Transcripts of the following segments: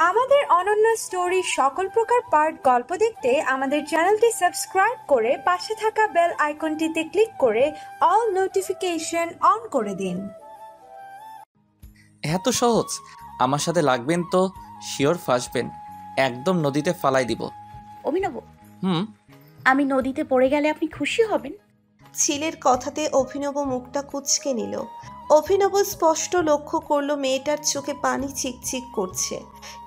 আমাদের অনন্য স্টোরি সকল প্রকার পার্ট গল্প দেখতে আমাদের চ্যানেলটি সাবস্ক্রাইব করে পাশে থাকা বেল আইকনটিতে ক্লিক করে অল নোটিফিকেশন অন করে দিন। এত সহজ? আমার সাথে লাগবেন তো শিওর ফাঁসবেন, একদম নদীতে ফালাই দিব। অভিনব, হুম, আমি নদীতে পড়ে গেলে আপনি খুশি হবেন? ছেলের কথাতে অভিনব মুখটা কুঁচকে নিল। অভিনব স্পষ্ট লক্ষ্য করলো মেয়েটার চোখে পানি চিকচিক করছে,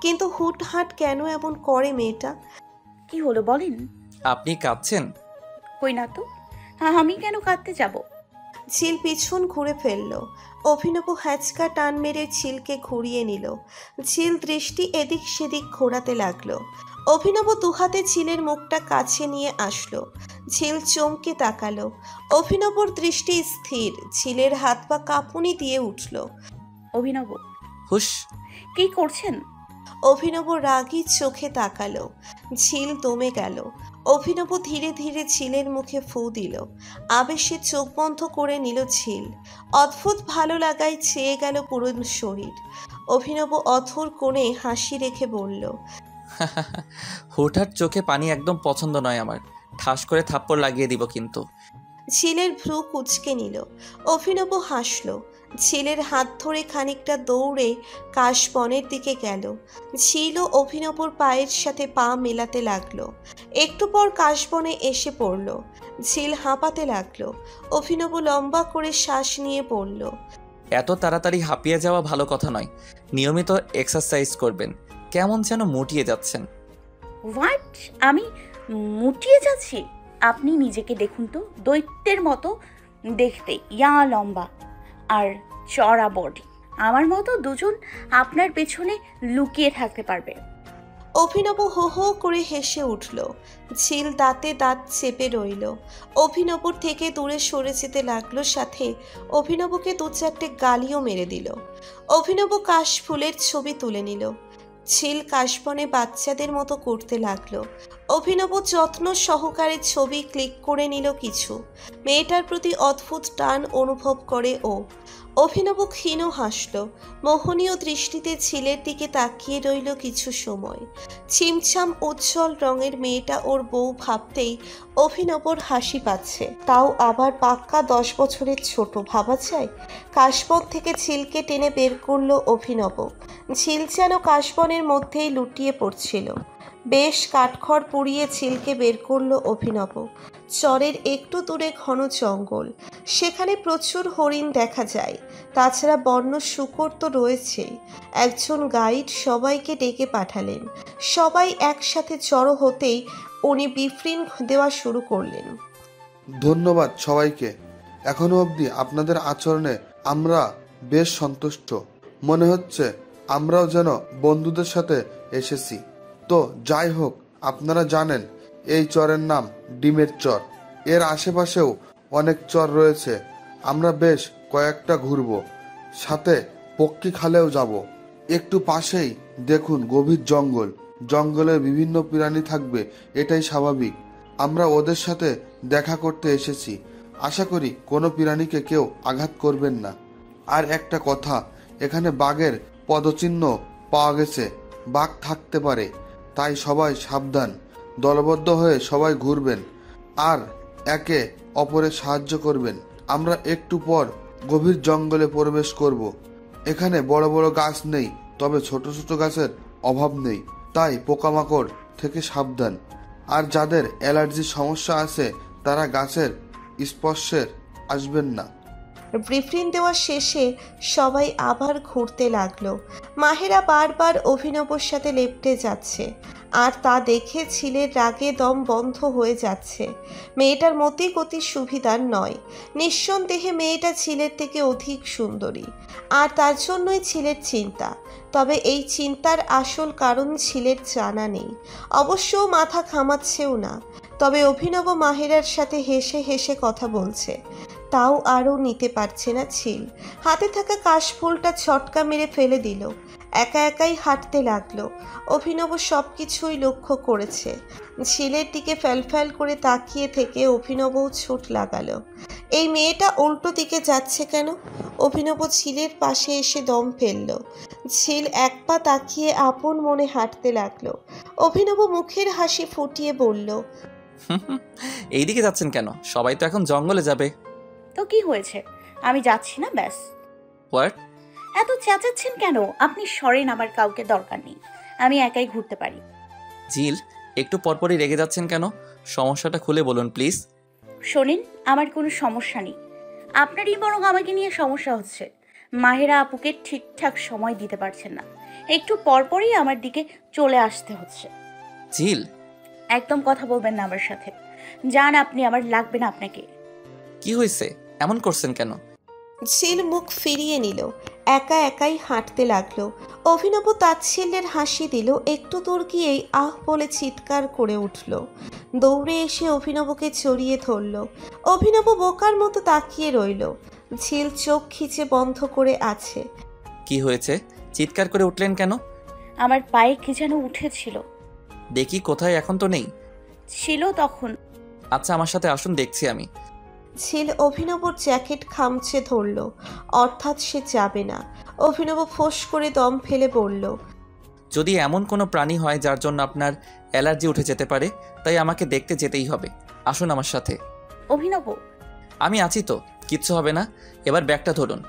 কিন্তু হুটহাট কেন এমন করে মেয়েটা? কি হলো বলেন। আপনি কাঁদছেন? কই না তো, আমি কেন কাঁদতে যাব? ঝিল পিছন ঘুরে ফেলল। অভিনব হ্যাচকা টান মেরে ঝিলকে ঘুরিয়ে নিল। ঝিল দৃষ্টি এদিক সেদিক ঘোরাতে লাগলো। অভিনব দুহাতে ঝিলের মুখটা কাছে নিয়ে আসলো। ঝিল চমকে তাকালো। অভিনবর দৃষ্টি স্থির। ঝিলের হাত পা কাঁপুনি দিয়ে উঠল। অভিনব, হুশ, কি করছেন? অভিনব রাগী চোখে তাকালো। ঝিল দমে গেল। অভিনব ধীরে ধীরে ঝিলের মুখে ফু দিল। আবেশে চোখ বন্ধ করে নিল ঝিল। অদ্ভুত ভালো লাগায় ছেয়ে গেল পুরো শরীর। অভিনব অথর কোণে হাসি রেখে বলল, হুটহাট চোখে পানি একদম পছন্দ নয় আমার, ঠাস করে থাপ্পড় লাগিয়ে দিব কিন্তু। ঝিলের ভ্রু কুঁচকে নিল। অভিনব হাসল। ঝিলের হাত ধরে খানিকটা দৌড়ে কাশবনের দিকে গেল। ঝিল ও অভিনবর পায়ের সাথে পা মেলাতে লাগলো। একটু পর কাশবনে এসে পড়ল। ঝিল হাঁপাতে লাগলো। অভিনব লম্বা করে শ্বাস নিয়ে পড়ল, এত তাড়াতাড়ি হাঁপিয়ে যাওয়া ভালো কথা নয়, নিয়মিত এক্সারসাইজ করবেন। কেমন যেন মুটিয়ে যাচ্ছেন। হোয়াট? আমি মুটিয়ে যাচ্ছি? আপনি নিজেকে দেখুন তো, দৈত্যের মতো দেখতে, ইয়া লম্বা আর চড়া বডি। আমার মতো দুজন আপনার পেছনে লুকিয়ে থাকতে পারবে। অভিনব হো হো করে হেসে উঠল। ঝিল দাঁতে দাঁত চেপে রইল। অভিনবর থেকে দূরে সরে যেতে লাগলো, সাথে অভিনবকে দু চারটে গালিও মেরে দিল। অভিনব কাশফুলের ছবি তুলে নিল। ঝিল কাশবনে বাচ্চাদের মতো করতে লাগলো। অভিনব যত্ন সহকারে ছবি ক্লিক করে নিল কিছু। মেয়েটার প্রতি অদ্ভুত টান অনুভব করে ও। অভিনব ক্ষীণ হাসল। মোহনীয় দৃষ্টিতে ঝিলের দিকে তাকিয়ে রইল কিছু সময়। ছিমছাম উজ্জ্বল রঙের মেয়েটা ওর বউ ভাবতেই অভিনবর হাসি পাচ্ছে। তাও আবার পাক্কা 10 বছরের ছোট, ভাবা যায়? কাশবন থেকে ঝিলকে টেনে বের করলো অভিনব। ঝিল যেন কাশবনের মধ্যেই লুটিয়ে পড়ছিল। বেশ কাঠখড় পুড়িয়ে ঝিলকে বের করলো অভিনব। চরের একটু দূরে ঘন জঙ্গল, সেখানে প্রচুর হরিণ দেখা যায়। তাছাড়া বন্য শূকর তো রয়েছেই। একজন গাইড সবাইকে ডেকে পাঠালেন। সবাই একসাথে জড়ো হতেই উনি বিফ্রিন দেওয়া শুরু করলেন। ধন্যবাদ সবাইকে। এখনো অবধি আপনাদের আচরণে আমরা বেশ সন্তুষ্ট। মনে হচ্ছে আমরাও যেন বন্ধুদের সাথে এসেছি। তো যাই হোক, আপনারা জানেন এই চরের নাম ডিমের চর। এর আশেপাশেও অনেক চর রয়েছে। আমরা বেশ কয়েকটা ঘুরব, সাথে পক্ষী খালেও যাব। একটু পাশেই দেখুন গভীর জঙ্গল। জঙ্গলে বিভিন্ন প্রাণী থাকবে, এটাই স্বাভাবিক। আমরা ওদের সাথে দেখা করতে এসেছি। আশা করি কোনো প্রাণীকে কেউ আঘাত করবেন না। আর একটা কথা, এখানে বাঘের পদচিহ্ন পাওয়া গেছে। বাঘ থাকতে পারে, তাই সবাই সাবধান। দলবদ্ধ হয়ে সবাই ঘুরবেন আর একে অপরের সাহায্য করবেন। আমরা একটু পর গভীর জঙ্গলে প্রবেশ করব। এখানে বড় বড় গাছ নেই, তবে ছোট ছোট গাছের অভাব নেই, তাই পোকামাকড় থেকে সাবধান। আর যাদের অ্যালার্জির সমস্যা আছে তারা গাছের স্পর্শে আসবেন না। ব্রিফিং দেওয়া শেষে সবাই আবার ঘুরতে লাগলো। মাহেরা বারবার অভিনবর সাথে লেপটে যাচ্ছে, আর তা দেখে ঝিলের রাগে দম বন্ধ হয়ে যাচ্ছে। মেয়েটার মতি গতি সুবিধার নয়। নিঃসন্দেহে মেয়েটা ঝিলের থেকে অধিক সুন্দরী, আর তার জন্যই ঝিলের চিন্তা। তবে এই চিন্তার আসল কারণ ঝিলের জানা নেই। অবশ্য মাথা ঘামাচ্ছেও না। তবে অভিনব মাহেরার সাথে হেসে হেসে কথা বলছে, তাও আরও নিতে পারছে না ঝিল। হাতে থাকা কাশফুলটা ছটকা মেরে ফেলে দিল। একা একাই হাঁটতে লাগলো। অভিনব সব কিছুই লক্ষ্য করেছে। ঝিলের দিকে ফ্যালফ্যাল করে তাকিয়ে থেকে অভিনবও ছুট লাগালো। এই মেয়েটা উল্টো দিকে যাচ্ছে কেন? অভিনব ঝিলের পাশে এসে দম ফেলল। ঝিল এক পা তাকিয়ে আপন মনে হাঁটতে লাগলো। অভিনব মুখের হাসি ফুটিয়ে বলল, এইদিকে যাচ্ছেন কেন? সবাই তো এখন জঙ্গলে যাবে। তো কি হয়েছে, আমি যাচ্ছি না ব্যাস। হোয়াট? এত চেঁচাচ্ছেন কেন? আপনি সরেন, আমার কাউকে দরকার নেই, আমি একাই ঘুরতে পারি। ঝিল, একটু পরপরই রেগে যাচ্ছেন কেন? সমস্যাটা খুলে বলুন প্লিজ। শোনেন, আমার কোনো সমস্যা নেই, আপনারই বরং আমাকে নিয়ে সমস্যা হচ্ছে। মাহেরা আপুকে ঠিকঠাক সময় দিতে পারছেন না, একটু পরপরই আমার দিকে চলে আসতে হচ্ছে। ঝিল, একদম কথা বলবেন না আমার সাথে, যান আপনি, আমার লাগবে না আপনাকে। কি হয়েছে? এমন করছেন কেন? ঝিল মুখ ফিরিয়ে নিল, একা একাই হাঁটতে লাগলো। অভিনব তাচ্ছিল্যের হাসি দিল, একটু দূর গিয়েই আহ বলে চিৎকার করে উঠল। দৌড়ে এসে অভিনবকে জড়িয়ে ধরল। অভিনব বোকার মতো তাকিয়ে রইল। ঝিল চোখ খিচে বন্ধ করে আছে। কি হয়েছে? চিৎকার করে উঠলেন কেন? আমার পায়ে কি যেন উঠেছিল। দেখি কোথায়, এখন তো নেই। ছিল তখন। আচ্ছা, আমার সাথে আসুন, দেখছি আমি। ঝিল অভিনবর জ্যাকেট খামচে ধরল, অর্থাৎ সে যাবে না। অভিনব ফোঁস করে দম ফেলে বলল, যদি এমন কোনো প্রাণী হয় যার জন্য আপনার অ্যালার্জি উঠে যেতে পারে, তাই আমাকে দেখতে যেতেই হবে। আসুন আমার সাথে। অভিনব, আমি আছি তো, কিচ্ছু হবে না। এবার ব্যাগটা ধরুন।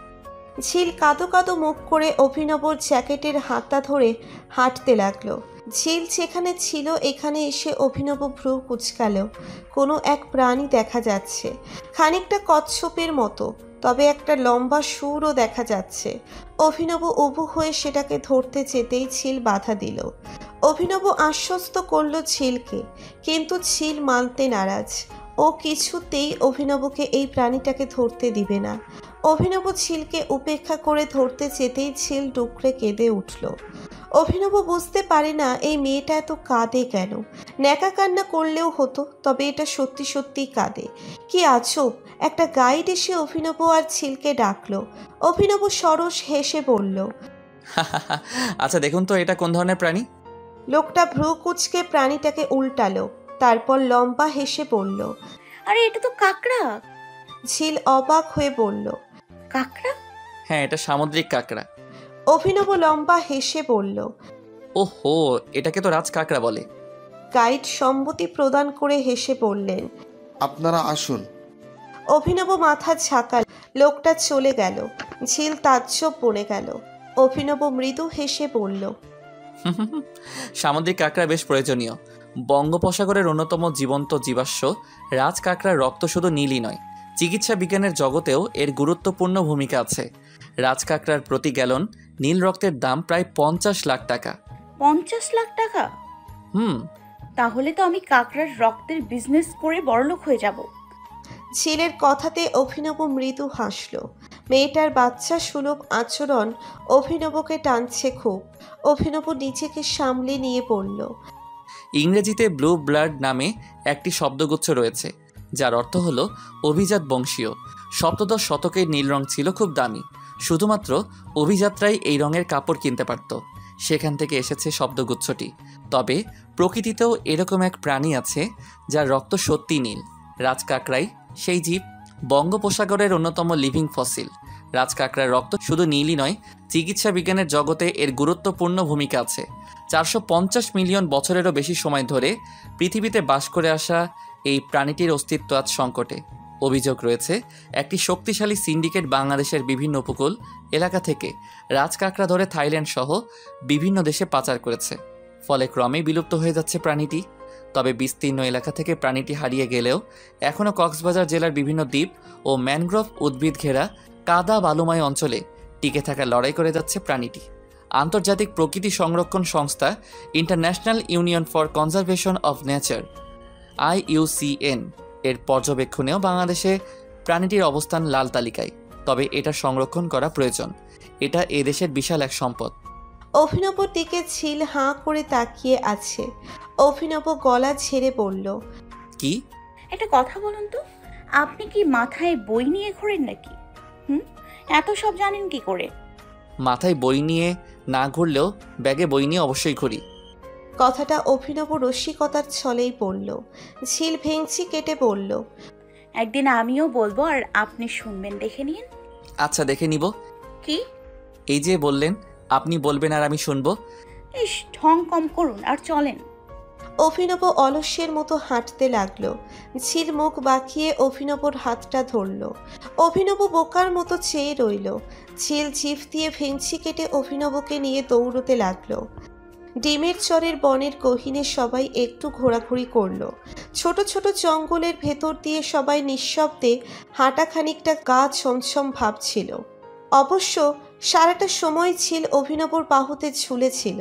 ঝিল কাঁদো কাঁদো মুখ করে অভিনবর জ্যাকেটের হাতা ধরে হাঁটতে লাগলো। ঝিল যেখানে ছিল এখানে এসে অভিনব ভ্রু কুচকালো। কোনো এক প্রাণী দেখা যাচ্ছে, খানিকটা কচ্ছপের মতো, তবে একটা লম্বা সুরও দেখা যাচ্ছে। অভিনব উবু হয়ে সেটাকে ধরতে যেতেই ঝিল বাধা দিল। অভিনব আশ্বস্ত করলো ঝিলকে, কিন্তু ঝিল মানতে নারাজ। ও কিছুতেই অভিনবকে এই প্রাণীটাকে ধরতে দিবে না। অভিনব ঝিলকে উপেক্ষা করে ধরতে যেতেই ঝিল ডুকরে কেঁদে উঠল। অভিনব বুঝতে পারে না এই মেয়েটা এত কাঁদে কেন। ন্যাকা কান্না করলেও হতো, তবে এটা সত্যি সত্যিই কাঁদে। কি আজব! একটা গাইড এসে অভিনব আর ঝিলকে ডাকলো। অভিনব সরস হেসে বলল, আচ্ছা দেখুন তো, এটা কোন ধরনের প্রাণী? লোকটা ভ্রু কুচকে প্রাণীটাকে উল্টালো, তারপর লম্বা হেসে বলল। আরে এটা তো কাকড়া। ঝিল অবাক হয়ে বলল, কাকড়া? হ্যাঁ, এটা সামুদ্রিক কাঁকড়া। অভিনব লম্বা হেসে বলল। ওহো, এটাকে তো রাজ কাঁকড়া বলে। গাইড সম্মতি প্রদান করে হেসে বললেন, আপনারা আসুন। অভিনব মাথা ঝাঁকাল। লোকটা চলে গেল। ঝিল তাজ্জব বনে গেল। অভিনব মৃদু হেসে বলল, সামুদ্রিক কাঁকড়া বেশ প্রয়োজনীয়। বঙ্গোপসাগরের অন্যতম জীবন্ত জীবাশ্ম রাজ কাঁকড়ার রক্ত শুধু নীলই নয়, চিকিৎসা বিজ্ঞানের জগতেও এর গুরুত্বপূর্ণ ভূমিকা আছে। রাজ কাঁকড়ার প্রতি গ্যালন নীল রক্তের দাম প্রায় 50 লাখ টাকা। 50 লাখ টাকা? তাহলে তো আমি কাকড়ার রক্তের বিজনেস করে বড়লোক হয়ে যাব। ঝিলের কথাতে অভিনব মৃদু হাসল। মেয়েটার বাচ্চা সুলভ আচরণ অভিনবকে টানছে খুব। অভিনব নিজেকে সামলে নিয়ে বলল, ইংরেজিতে ব্লু ব্লাড নামে একটি শব্দগুচ্ছ রয়েছে, যার অর্থ হলো অভিজাত বংশীয়। সপ্তদশ শতকের নীল রং ছিল খুব দামি, শুধুমাত্র অভিজাতরাই এই রঙের কাপড় কিনতে পারত। সেখান থেকে এসেছে শব্দগুচ্ছটি। তবে প্রকৃতিতেও এরকম এক প্রাণী আছে যার রক্ত সত্যি নীল। রাজকাকড়াই সেই জীব, বঙ্গোপসাগরের অন্যতম লিভিং ফসিল। রাজকাকড়ার রক্ত শুধু নীলই নয়, চিকিৎসা বিজ্ঞানের জগতে এর গুরুত্বপূর্ণ ভূমিকা আছে। 450 মিলিয়ন বছরেরও বেশি সময় ধরে পৃথিবীতে বাস করে আসা এই প্রাণীটির অস্তিত্ব আজ সংকটে। অভিযোগ রয়েছে একটি শক্তিশালী সিন্ডিকেট বাংলাদেশের বিভিন্ন উপকূল এলাকা থেকে রাজকাকড়া ধরে থাইল্যান্ড সহ বিভিন্ন দেশে পাচার করেছে। ফলে ক্রমেই বিলুপ্ত হয়ে যাচ্ছে প্রাণীটি। তবে বিস্তীর্ণ এলাকা থেকে প্রাণীটি হারিয়ে গেলেও এখনও কক্সবাজার জেলার বিভিন্ন দ্বীপ ও ম্যানগ্রোভ উদ্ভিদ ঘেরা কাদা বালুময় অঞ্চলে টিকে থাকার লড়াই করে যাচ্ছে প্রাণীটি। আন্তর্জাতিক প্রকৃতি সংরক্ষণ সংস্থা international union for conservation of nature IUCN এর পর্যবেক্ষণেও বাংলাদেশে প্রাণীটির অবস্থান লাল তালিকায়। তবে এটা সংরক্ষণ করা প্রয়োজন, এটা এদেশের বিশাল এক সম্পদ। অভিনবর দিকে ঝিল হাঁ করে তাকিয়ে আছে। অভিনব গলা ঝেড়ে বলল, কি? একটা কথা বলুন তো, আপনি কি মাথায় বই নিয়ে ঘোরেন নাকি? এত সব জানেন কি করে? মাথায় বই নিয়ে না ঘুরলেও ব্যাগে বই নিয়ে অবশ্যই ঘুরি। কথাটা অভিনব রসিকতার ছলেই বলল। ঝিল ভেঙচি কেটে বলল, একদিন আমিও বলবো আর আপনি শুনবেন, দেখে নিন। আচ্ছা, দেখে নিব। কি? এই যে বললেন আপনি বলবেন আর আমি শুনবো। ইস, ঢং কম করুন আর চলেন। অভিনব অলস্যের মতো হাঁটতে লাগলো। ঝিল মুখ বাঁকিয়ে অভিনবর হাতটা ধরল। অভিনব বোকার মতো চেয়ে রইল। ঝিল জিভ দিয়ে ভেঙচি কেটে অভিনবকে নিয়ে দৌড়তে লাগলো। ডিমের চরের বনের গহীনে সবাই একটু ঘোরাঘুরি করলো। ছোট ছোট জঙ্গলের ভেতর দিয়ে সবাই নিঃশব্দে হাঁটা, খানিকটা গা ছমছম ভাবছিল। অবশ্য সারাটা সময় ঝিল অভিনবর বাহুতে ঝুলেছিল।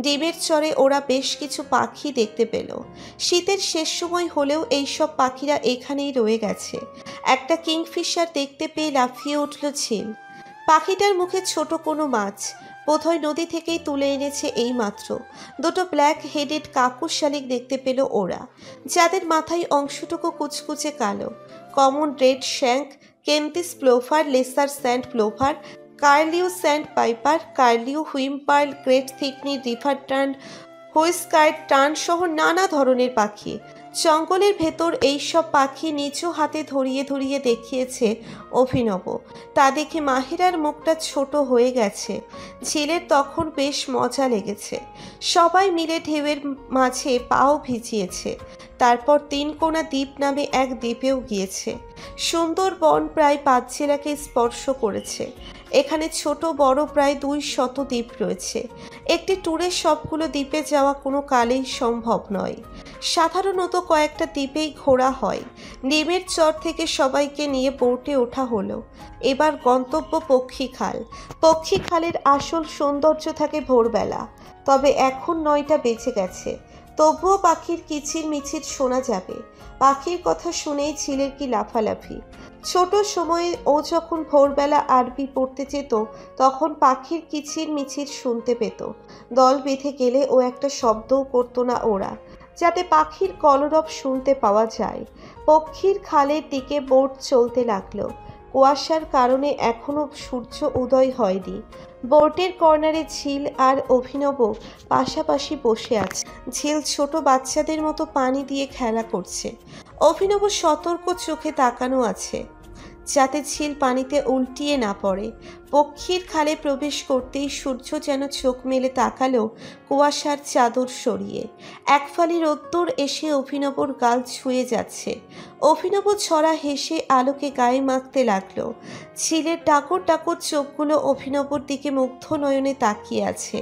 ডিমের চরে ওরা বেশ কিছু পাখি দেখতে পেল। শীতের শেষ সময় হলেও এইসব পাখিরা এখানেই রয়ে গেছে। একটা কিংফিশার দেখতে পেয়ে লাফিয়ে উঠল ঝিল। পাখিটার মুখে ছোট কোনো মাছ, বোধহয় নদী থেকেই তুলে এনেছে এই মাত্র। দুটো ব্ল্যাক হেডেড কাকুর শালিক দেখতে পেল ওরা, যাদের মাথায় অংশটুকু কুচকুচে কালো। Common redshank, Kentish plover, lesser sand plover, curlew sandpiper, curlew whimbrel, great thick knee, river tern, whiskered tern সহ নানা ধরনের পাখি। জঙ্গলের ভেতর এইসব পাখি নিচু হাতে ধরিয়ে ধরিয়ে দেখিয়েছে অভিনব। তা দেখে মাহিরার মুখটা ছোট হয়ে গেছে। ঝিলের তখন বেশ মজা লেগেছে। সবাই মিলে ঢেউয়ের মাঝে পাও ভিজিয়েছে। তারপর তিনকোনা দ্বীপ নামে এক দ্বীপেও গিয়েছে। সুন্দরবন প্রায় 5 জেলাকে স্পর্শ করেছে। এখানে ছোট বড় প্রায় 200 দ্বীপ রয়েছে। একটি ট্যুরে সবগুলো দ্বীপে যাওয়া কোনো কালেই সম্ভব নয়। সাধারণত কয়েকটা দ্বীপেই ঘোরা হয়। ডিমের চর থেকে সবাইকে নিয়ে বোটে ওঠা হলো। এবার গন্তব্য পক্ষীখাল। পক্ষীখালের আসল সৌন্দর্য থাকে ভোরবেলা, তবে এখন 9টা বেজে গেছে। তবুও পাখির কিচির মিচির শোনা যাবে। পাখির কথা শুনেই ঝিলের কি লাফালাফি। ছোট সময়ে ও যখন ভোরবেলা আরবি পড়তে যেত, তখন পাখির কিচির মিচির শুনতে পেত। দল বেঁধে গেলে ও একটা শব্দও করতো না ওরা, যাতে পাখির কলরব শুনতে পাওয়া যায়। পক্ষীর খালের দিকে বোট চলতে লাগলো। কুয়াশার কারণে এখনো সূর্য উদয় হয়নি। বোটের কর্নারে ঝিল আর অভিনব পাশাপাশি বসে আছে। ঝিল ছোট বাচ্চাদের মতো পানি দিয়ে খেলা করছে। অভিনব সতর্ক চোখে তাকানো আছে, যাতে ঝিল পানিতে উল্টিয়ে না পড়ে। পক্ষীর খালে প্রবেশ করতেই সূর্য যেন চোখ মেলে তাকালো কুয়াশার চাদর সরিয়ে। এক ফালি রোদ্দুর এসে অভিনবর গাল ছুঁয়ে যাচ্ছে। অভিনব ছড়া হেসে আলোকে গায়ে মাখতে লাগলো। ঝিলের ডাকর ডাকর চোখগুলো অভিনবর দিকে মুগ্ধ নয়নে তাকিয়ে আছে।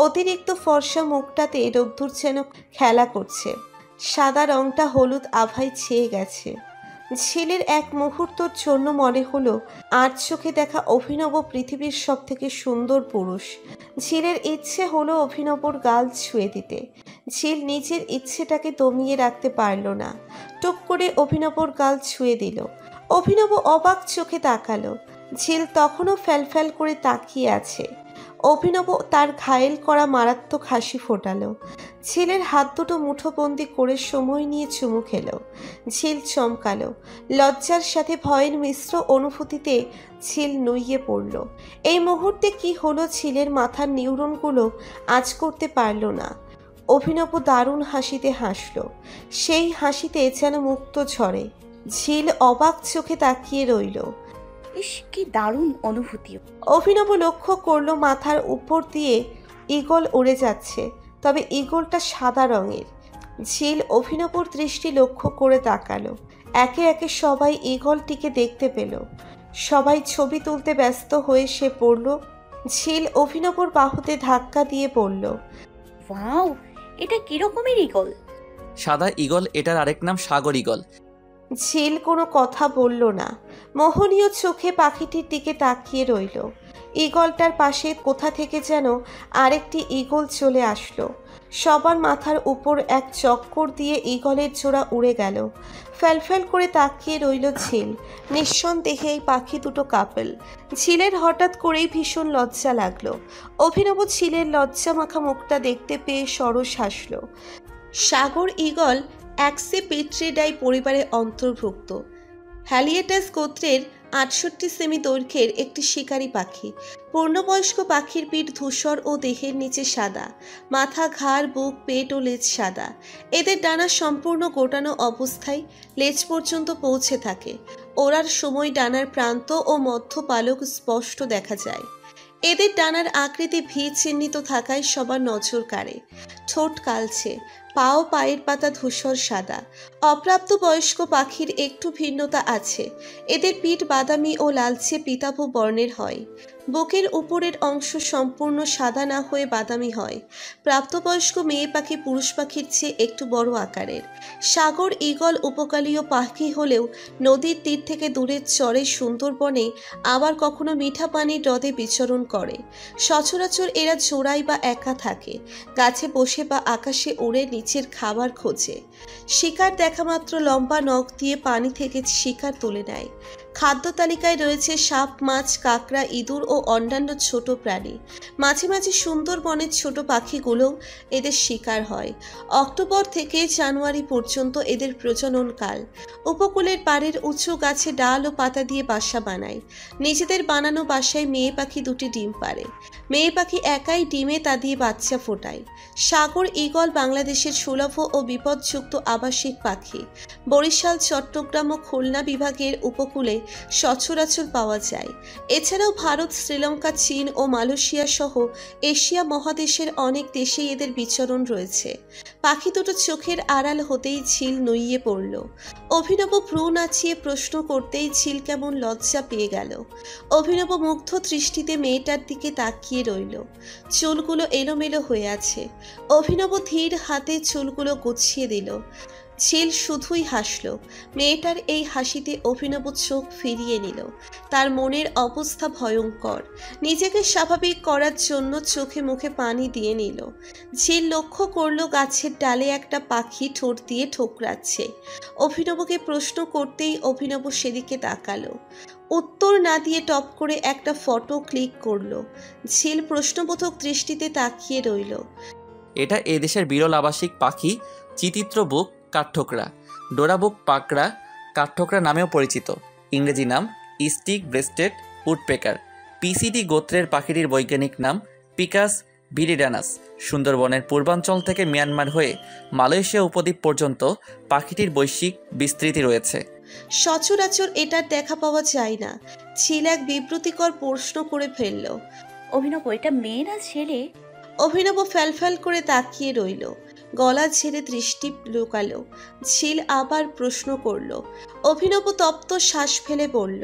অতিরিক্ত ফর্সা মুখটাতে রোদ্দুর যেন খেলা করছে। সাদা রংটা হলুদ আভায় ছেয়ে গেছে। ঝিলের এক মুহূর্তের জন্য মনে হলো আর চোখে দেখা অভিনব পৃথিবীর সব থেকে সুন্দর পুরুষ। ঝিলের ইচ্ছে হলো অভিনবর গাল ছুঁয়ে দিতে। ঝিল নিজের ইচ্ছেটাকে দমিয়ে রাখতে পারল না। টুক করে অভিনবর গাল ছুঁয়ে দিল। অভিনব অবাক চোখে তাকালো। ঝিল তখনও ফ্যালফ্যাল করে তাকিয়ে আছে। অভিনব তার ঘায়েল করা মারাত্মক হাসি ফোটালো। ঝিলের হাত দুটো মুঠোবন্দি করে সময় নিয়ে চুমু খেলো। ঝিল চমকালো। লজ্জার সাথে ভয়ের মিশ্র অনুভূতিতে ঝিল নুইয়ে পড়ল। এই মুহূর্তে কি হলো ঝিলের মাথার নিউরনগুলো আজ করতে পারল না। অভিনব দারুণ হাসিতে হাসল। সেই হাসিতে যেন মুক্ত ঝরে। ঝিল অবাক চোখে তাকিয়ে রইল। ইস, কি দারুণ অনুভূতি। অভিনব লক্ষ্য করলো মাথার উপর দিয়ে ঈগল উড়ে যাচ্ছে, তবে ঈগলটা সাদা রঙের। ঝিল অভিনবর দৃষ্টি লক্ষ্য করে তাকালো। একে একে সবাই ঈগলটিকে দেখতে পেল। সবাই ছবি তুলতে ব্যস্ত হয়ে সে পড়ল। ঝিল অভিনবর বাহুতে ধাক্কা দিয়ে পড়ল, ওয়াও, এটা কিরকমের ঈগল? সাদা ঈগল, এটার আরেক নাম সাগর ঈগল। ঝিল কোনো কথা বলল না। মোহনীয় চোখে পাখিটির দিকে তাকিয়ে রইল। ঈগলটার পাশে কোথা থেকে যেন আরেকটি ঈগল চলে আসলো। সবার মাথার উপর এক চক্কর দিয়ে ঈগলের জোড়া উড়ে গেল। ফ্যালফ্যাল করে তাকিয়ে রইল ঝিল। নিঃসন্দেহে এই পাখি দুটো কাপল। ঝিলের হঠাৎ করেই ভীষণ লজ্জা লাগলো। অভিনব ঝিলের লজ্জা মাখা মুখটা দেখতে পেয়ে সরস হাসল। সাগর ঈগল অ্যাক্সিপিট্রিডাই পরিবারে অন্তর্ভুক্ত। হ্যালিয়েটাস গোত্রের 68 সেমি দৈর্ঘ্যের একটি শিকারী পাখি। পূর্ণবয়স্ক পাখির পিঠ ধূসর ও দেহের নিচে সাদা, মাথা, ঘাড়, বুক, পেট ও লেজ সাদা। এদের ডানা সম্পূর্ণ গোটানো অবস্থায় লেজ পর্যন্ত পৌঁছে থাকে। ওড়ার সময় ডানার প্রান্ত ও মধ্য পালক স্পষ্ট দেখা যায়। এদের ডানার আকৃতি ভি চিহ্নিত থাকায় সবার নজর কাড়ে। ঠোঁট কালচে, পা ও পায়ের পাতা ধূসর সাদা। অপ্রাপ্তবয়স্ক পাখির একটু ভিন্নতা আছে, এদের পিঠ বাদামি ও লালচে পিতাভ বর্ণের হয়। বুকের উপরের অংশ সম্পূর্ণ সাদা না হয়ে বাদামি হয়। প্রাপ্তবয়স্ক মেয়ে পাখি পুরুষ পাখির চেয়ে একটু বড় আকারের। সাগর ঈগল উপকূলীয় পাখি হলেও নদীর তীর থেকে দূরের চরে সুন্দরবনে, আবার কখনো মিঠা পানির হ্রদে বিচরণ করে। সচরাচর এরা জোড়ায় বা একা থাকে, গাছে বসে বা আকাশে উড়ে নিচের খাবার খোঁজে। শিকার দেখা মাত্র লম্বা নখ দিয়ে পানি থেকে শিকার তুলে নেয়। খাদ্য তালিকায় রয়েছে সাপ, মাছ, কাঁকড়া, ইঁদুর ও অন্যান্য ছোট প্রাণী। মাঝে মাঝে সুন্দরবনের ছোট পাখিগুলোও এদের শিকার হয়। অক্টোবর থেকে জানুয়ারি পর্যন্ত এদের প্রজননকাল। উপকূলের পাড়ের উঁচু গাছে ডাল ও পাতা দিয়ে বাসা বানায়। নিজেদের বানানো বাসায় মেয়ে পাখি দুটি ডিম পাড়ে। মেয়ে পাখি একাই ডিমে তা দিয়ে বাচ্চা ফোটায়। সাগর ঈগল বাংলাদেশের সুলভ ও বিপদযুক্ত আবাসিক পাখি। বরিশাল, চট্টগ্রাম ও খুলনা বিভাগের উপকূলে সচরাচর পাওয়া যায়। এছাড়াও ভারত, শ্রীলঙ্কা, চীন ও মালয়েশিয়া সহ এশিয়া মহাদেশের অনেক দেশেই এদের বিচরণ রয়েছে। পাখি দুটো চোখের আড়াল হতেই ঝিল নুইয়ে পড়ল। অভিনব ভ্রু নাচিয়ে প্রশ্ন করতেই ঝিল কেমন লজ্জা পেয়ে গেল। অভিনব মুগ্ধ দৃষ্টিতে মেয়েটার দিকে তাকিয়ে রইল। চুলগুলো এলোমেলো হয়ে আছে। অভিনব ধীর হাতে চুলগুলো গুছিয়ে দিল। ঝিল শুধুই হাসল। মেয়েটার এই হাসিতে অভিনব চোখ ফিরিয়ে নিল। তার মনের অবস্থা ভয়ঙ্কর। নিজেকে স্বাভাবিক করার জন্য চোখে মুখে পানি দিয়ে নিল। ঝিল লক্ষ্য করল গাছের ডালে একটা পাখি ঠোঁট দিয়ে ঠোকরাচ্ছে। অভিনবকে প্রশ্ন করতেই অভিনব সেদিকে তাকালো। উত্তর না দিয়ে টপ করে একটা ফটো ক্লিক করলো। ঝিল প্রশ্নবোধক দৃষ্টিতে তাকিয়ে রইল। এটা এদেশের বিরল আবাসিক পাখি চিত্রবুক কাঠঠোকরা, ডোরাবুক পাকড়া কাঠঠোকরা নামেও পরিচিত। ইংরেজি নাম স্টিক ব্রেস্টেড উডপেকার। পিসিডি গোত্রের পাখিটির বৈজ্ঞানিক নাম পিকাস ভিরিডানাস। সুন্দরবনের পূর্বাঞ্চল থেকে মিয়ানমার হয়ে মালয়েশিয়া উপদ্বীপ পর্যন্ত পাখিটির বৈশ্বিক বিস্তৃতি রয়েছে। সচরাচর এটার দেখা পাওয়া যায় না। ঝিল এক বিব্রতিকর প্রশ্ন করে ফেলল। অভিনব, এটা মেয়ে না ছেলে? অভিনব ফ্যালফ্যাল করে তাকিয়ে রইল। গলা ঝেড়ে দৃষ্টি লুকালো। ঝিল আবার প্রশ্ন করল। অভিনব তপ্ত শ্বাস ফেলে বলল,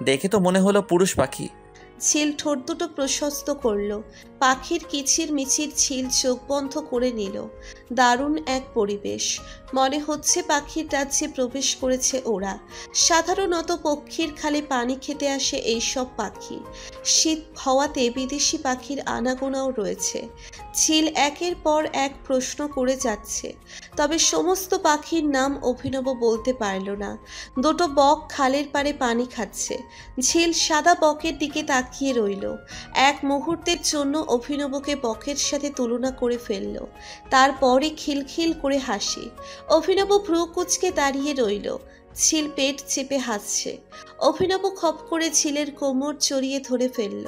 দেখে তো মনে হলো পুরুষ পাখি। ঝিল ঠোঁট দুটো প্রশস্ত করল। পাখির কিচির মিচির ঝিল চোখ বন্ধ করে নিল। দারুণ এক পরিবেশ। মনে হচ্ছে পাখির রাজ্যে প্রবেশ করেছে ওরা। সাধারণত পক্ষীর খালে পানি খেতে আসে এইসব পাখি। শীত হওয়াতে বিদেশি পাখির আনাগোনাও রয়েছে। ঝিল একের পর এক প্রশ্ন করে যাচ্ছে, তবে সমস্ত পাখির নাম অভিনব বলতে পারল না। দুটো বক খালের পাড়ে পানি খাচ্ছে। ঝিল সাদা বকের দিকে তাকিয়ে রইল। এক মুহূর্তের জন্য অভিনবকে বকের সাথে তুলনা করে ফেলল। তারপরে খিলখিল করে হাসি। অভিনব ভ্রু কুঁচকে দাঁড়িয়ে রইল। ঝিল পেট চেপে হাসছে। অভিনব খপ করে ঝিলের কোমর জড়িয়ে ধরে ফেলল।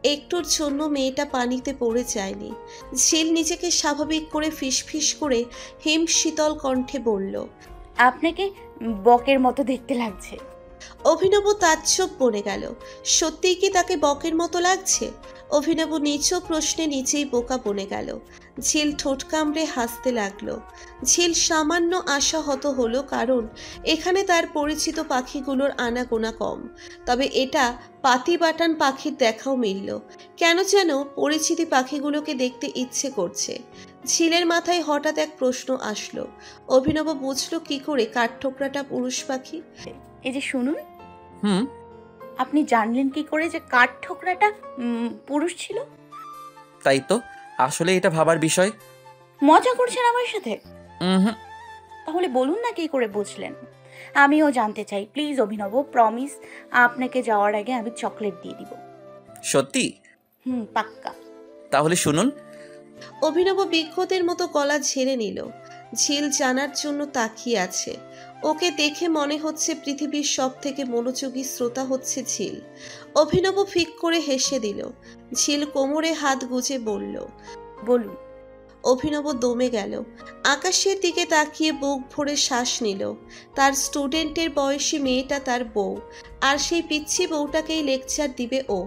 একটুর জন্য মেয়েটা পানিতে পড়ে যায়নি। ঝিল নিজেকে স্বাভাবিক করে ফিসফিস করে হিম শীতল কণ্ঠে বলল, আপনাকে বকের মতো দেখতে লাগছে। অভিনব তাজ্জব বনে গেল। সত্যিই কি তাকে বকের মতো লাগছে? অভিনব নিজ প্রশ্নে নিজেই বোকা বনে গেল। ঝিল ঠোঁট কামড়ে হাসতে লাগলো। ঝিল সামান্য আশাহত হলো, কারণ এখানে তার পরিচিত পাখিগুলোর আনাগোনা কম। তবে এটা পাতিবাটান পাখির দেখাও মিলল। কেন যেন পরিচিতি পাখিগুলোকে দেখতে ইচ্ছে করছে। ঝিলের মাথায় হঠাৎ এক প্রশ্ন আসলো। অভিনব বুঝলো কি করে কাঠঠোকরাটা পুরুষ পাখি। এই যে শুনুন, হুম, আপনি জানলেন কি করে যে কাঠঠোকরাটা পুরুষ ছিল? তাই তো, আসলে এটা ভাবার বিষয়। মজা করছেন আমার সাথে? হুম। তাহলে বলুন না কি করে বুঝলেন। আমিও জানতে চাই প্লিজ অভিনব, প্রমিস। আপনাকে যাওয়ার আগে আমি চকলেট দিয়ে দিব। সত্যি? পাক্কা। তাহলে শুনুন। অভিনব বিক্ষতের মতো গলা ঝেড়ে নিল। ঝিল জানার জন্য তাকিয়ে আছে। ওকে দেখে মনে হচ্ছে পৃথিবীর সব থেকে মনোযোগী শ্রোতা হচ্ছে ঝিল। অভিনব ফিক করে হেসে দিল। ঝিল কোমরে হাত গুজে বলল, বলুন। অভিনব দমে গেল। আকাশের দিকে তাকিয়ে বুক ভরে শ্বাস নিল। তার স্টুডেন্টের বয়সী মেয়েটা তার বউ, আর সেই পিচ্ছি বউটাকেই লেকচার দিবে ও।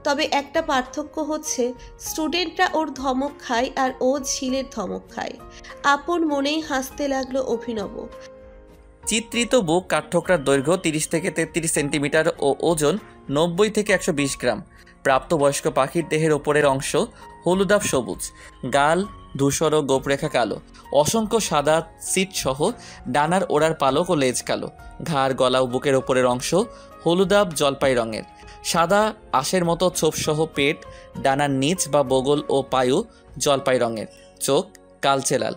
তবে একটা পার্থক্য হচ্ছে, স্টুডেন্টরা ওর ধমক খায় আর ও ঝিলের ধমক খায়। আপন মনেই হাসতে লাগলো অভিনব। চিত্রিত বুক কাঠঠোকরার দৈর্ঘ্য 30 থেকে 33 সেন্টিমিটার ও ওজন 90 থেকে 120 গ্রাম। প্রাপ্তবয়স্ক পাখির দেহের ওপরের অংশ হলুদাভ সবুজ, গাল ধূসর ও গোপরেখা কালো, অসংখ্য সাদা সিট সহ ডানার ওড়ার পালক ও লেজ কালো। ঘাড়, গলা ও বুকের ওপরের অংশ হলুদাভ জলপাই রঙের, সাদা আঁশের মতো ছোপসহ পেট, ডানার নিচ বা বগল ও পায়ু জলপাই রঙের, চোখ কালচে লাল,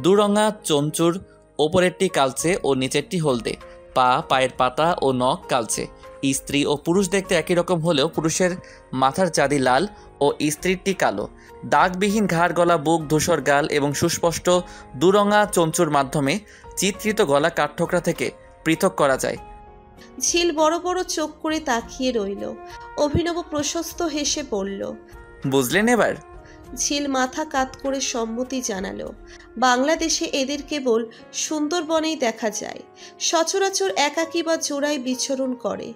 দুরঙা চঞ্চুর, ওপরেরটি কালচে ও নিচেরটি হলদে, পায়ের পাতা ও নখ কালচে। স্ত্রী ও পুরুষ দেখতে একই রকম হলেও পুরুষের মাথার চাঁদি লাল ও স্ত্রীরটি কালো। দাগবিহীন ঘাড়, গলা, বুক, ধূসর গাল এবং সুস্পষ্ট দুরঙা চঞ্চুর মাধ্যমে চিত্রিত গলা কাঠঠোকরা থেকে পৃথক করা যায়। ঝিল বড় বড় চোখ করে তাকিয়ে রইল। অভিনব প্রশস্ত হেসে পড়ল। বুঝলেন এবার? ঝিল মাথা কাত করে সম্মতি জানালো। বাংলাদেশে এদের কেবল সুন্দরবনেই দেখা যায়। সচরাচর একাকী বা জোড়ায় বিচরণ করে।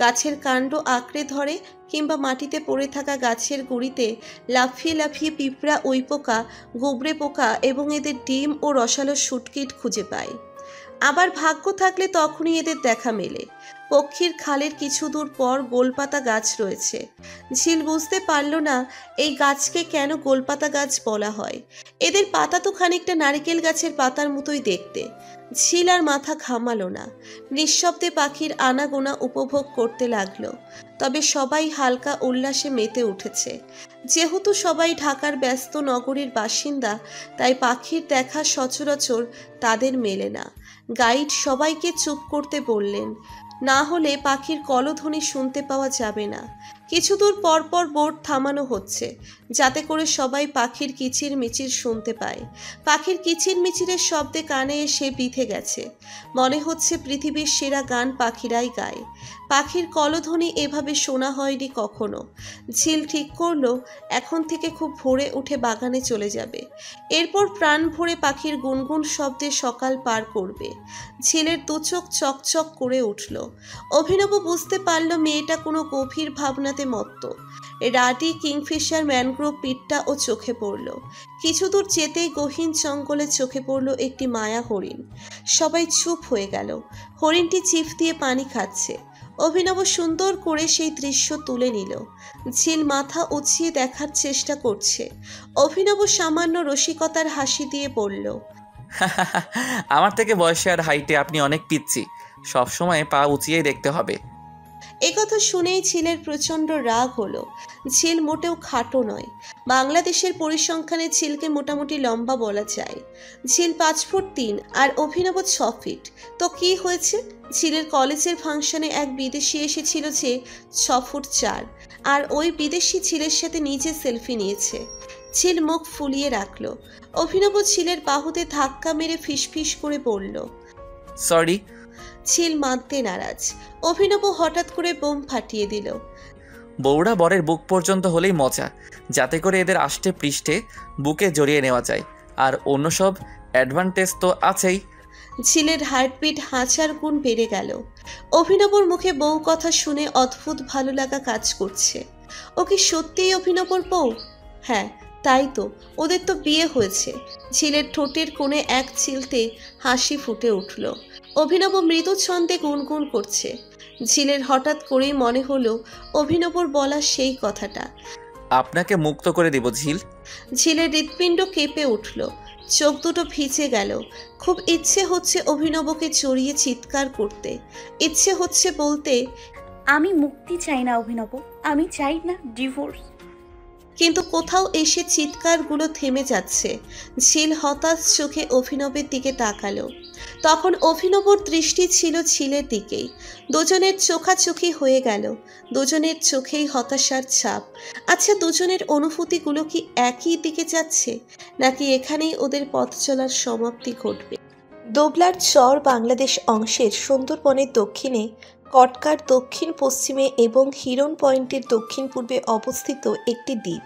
গাছের কাণ্ড আঁকড়ে ধরে কিংবা মাটিতে পড়ে থাকা গাছের গুঁড়িতে লাফিয়ে লাফিয়ে পিঁপড়া, উইপোকা, গুবরে পোকা এবং এদের ডিম ও রসালো শুটকিট খুঁজে পায়। আবার ভাগ্য থাকলে তখনই এদের দেখা মেলে। পক্ষীর খালের কিছু দূর পর গোলপাতা গাছ রয়েছে। ঝিল বুঝতে পারল না এই গাছকে কেন গোলপাতা গাছ বলা হয়। এদের পাতা তো খানিকটা নারিকেল গাছের পাতার মতোই দেখতে। ঝিল আর মাথা ঘামালো না, নিঃশব্দে পাখির আনাগোনা উপভোগ করতে লাগলো। তবে সবাই হালকা উল্লাসে মেতে উঠেছে। যেহেতু সবাই ঢাকার ব্যস্ত নগরীর বাসিন্দা, তাই পাখির দেখা সচরাচর তাদের মেলে না। গাইড সবাইকে চুপ করতে বললেন, না হলে পাখির কলধ্বনি শুনতে পাওয়া যাবে না। কিছু দূর পর পর বোট থামানো হচ্ছে, যাতে করে সবাই পাখির কিচির মিচির শুনতে পায়। পাখির কিচির মিচিরের শব্দে কানে এসে বিঁধে গেছে। মনে হচ্ছে পৃথিবীর সেরা গান পাখিরাই গায়। পাখির কলধ্বনি এভাবে শোনা হয়নি কখনো। ঝিল ঠিক করলো এখন থেকে খুব ভোরে উঠে বাগানে চলে যাবে। এরপর প্রাণ ভরে পাখির গুনগুন শব্দে সকাল পার করবে। ঝিলের দুচোখ চকচক করে উঠল। অভিনব বুঝতে পারল মেয়েটা কোনো গভীর ভাবনাতে মত্ত। রাডি, কিংফিশার, ম্যানগ্রোভ পিটটা ও চোখে পড়ল। কিছু দূর যেতেই গহীন জঙ্গলে চোখে পড়ল একটি মায়া হরিণ। সবাই চুপ হয়ে গেল। হরিণটি চিফ দিয়ে পানি খাচ্ছে। অভিনব সুন্দর করে সেই দৃশ্য তুলে নিল। ঝিল মাথা উঁচিয়ে দেখার চেষ্টা করছে। অভিনব সামান্য রসিকতার হাসি দিয়ে বলল, আমার থেকে বয়সে আর হাইটে আপনি অনেক পিচ্ছি, সবসময় পা উঁচিয়েই দেখতে হবে। একথা শুনেই ঝিলের প্রচণ্ড রাগ হলো। ঝিল মোটেও খাটো নয়। বাংলাদেশের পরিসংখ্যানে ঝিলকে মোটামুটি লম্বা বলা যায়। ঝিল 5 ফুট 3 আর অভিনব 6 ফিট। তো কি হয়েছে? ঝিলের কলেজের ফাংশনে এক বিদেশি এসেছিল যে 6 ফুট 4, আর ওই বিদেশি ঝিলের সাথে নিজে সেলফি নিয়েছে। ঝিল মুখ ফুলিয়ে রাখলো। অভিনব ঝিলের বাহুতে ধাক্কা মেরে ফিসফিস করে বলল, সরি। ঝিল মানতে নারাজ। অভিনব হঠাৎ করে বোম ফাটিয়ে দিল। বউরা বরের বুক পর্যন্ত হলেই মজা, যাতে করে এদের আষ্টে পৃষ্ঠে বুকে জড়িয়ে নেওয়া যায়। আর অন্য সব অ্যাডভান্টেজ তো আছেই। ঝিলের হার্টবিট 1000 গুণ বেড়ে গেল। অভিনবর মুখে বউ কথা শুনে অদ্ভুত ভালো লাগা কাজ করছে। ও কি সত্যিই অভিনবর বউ? হ্যাঁ, তাই তো। ওদের তো বিয়ে হয়েছে। ঝিলের ঠোঁটের কোণে এক চিলতে হাসি ফুটে উঠল। অভিনব মৃদু ছন্দে গুনগুন করছে। ঝিলের হঠাৎ করেই মনে হলো অভিনবর বলা সেই কথাটা। আপনাকে মুক্ত করে দিব ঝিল। ঝিলের হৃৎপিণ্ড কেঁপে উঠল। চোখ দুটো ভিজে গেল। খুব ইচ্ছে হচ্ছে অভিনবকে জড়িয়ে চিৎকার করতে। ইচ্ছে হচ্ছে বলতে, আমি মুক্তি চাই না অভিনব, আমি চাই না ডিভোর্স। কিন্তু কোথাও এসে চিৎকারগুলো থেমে যাচ্ছে। ঝিল হতাশ চোখে অভিনবের দিকে তাকালো। তখন অভিনবর দৃষ্টি ছিল ঝিলের দিকেই। দুজনের চোখাচোখি হয়ে গেল। দুজনের চোখেই হতাশার ছাপ। আচ্ছা, দুজনের অনুভূতিগুলো কি একই দিকে যাচ্ছে, নাকি এখানেই ওদের পথ চলার সমাপ্তি ঘটবে? দোবলার চর বাংলাদেশ অংশের সুন্দরবনের দক্ষিণে, কটকার দক্ষিণ পশ্চিমে এবং হিরন পয়েন্টের দক্ষিণ পূর্বে অবস্থিত একটি দ্বীপ,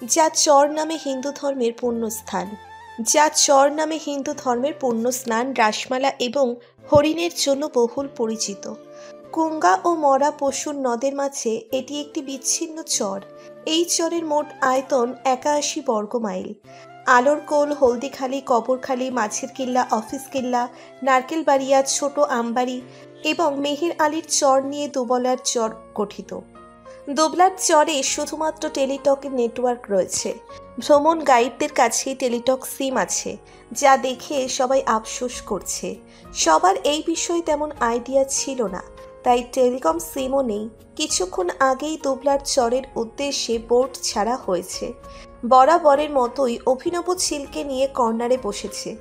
যা চর নামে হিন্দু ধর্মের পুণ্যস্নান, রাসমালা এবং হরিণের জন্য বহুল পরিচিত। কুঙ্গা ও মরা পশুর নদের মাঝে এটি একটি বিচ্ছিন্ন চর। এই চরের মোট আয়তন 81 বর্গমাইল। আলোরকোল, হলদিখালি, কবরখালি, মাছের কিল্লা, অফিস কিল্লা, নারকেলবাড়িয়া, ছোট আমবাড়ি এবং মেহের আলীর চর নিয়ে দুবলার চর গঠিত। দোবলার চরে শুধুমাত্র টেলিটকের নেটওয়ার্ক রয়েছে। ভ্রমণ গাইডদের কাছে টেলিটক সিম আছে, যা দেখে সবাই আফসোস করছে। সবার এই বিষয়ে তেমন আইডিয়া ছিল না, তাই টেলিকম সিমও নেই। কিছুক্ষণ আগেই দোবলার চরের উদ্দেশ্যে বোট ছাড়া হয়েছে। বরাবরের মতোই অভিনব ঝিলকে নিয়ে কর্নারে বসেছে।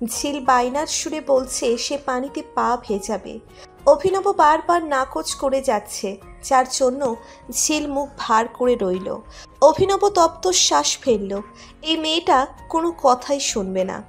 ঝিল বাইনার সুরে বলছে সে পানিতে পা ভেজাবে। অভিনব বারবার নাকচ করে যাচ্ছে, যার জন্য ঝিল মুখ ভার করে রইল। অভিনব তপ্ত শ্বাস ফেলল। এই মেয়েটা কোনো কথাই শুনবে না।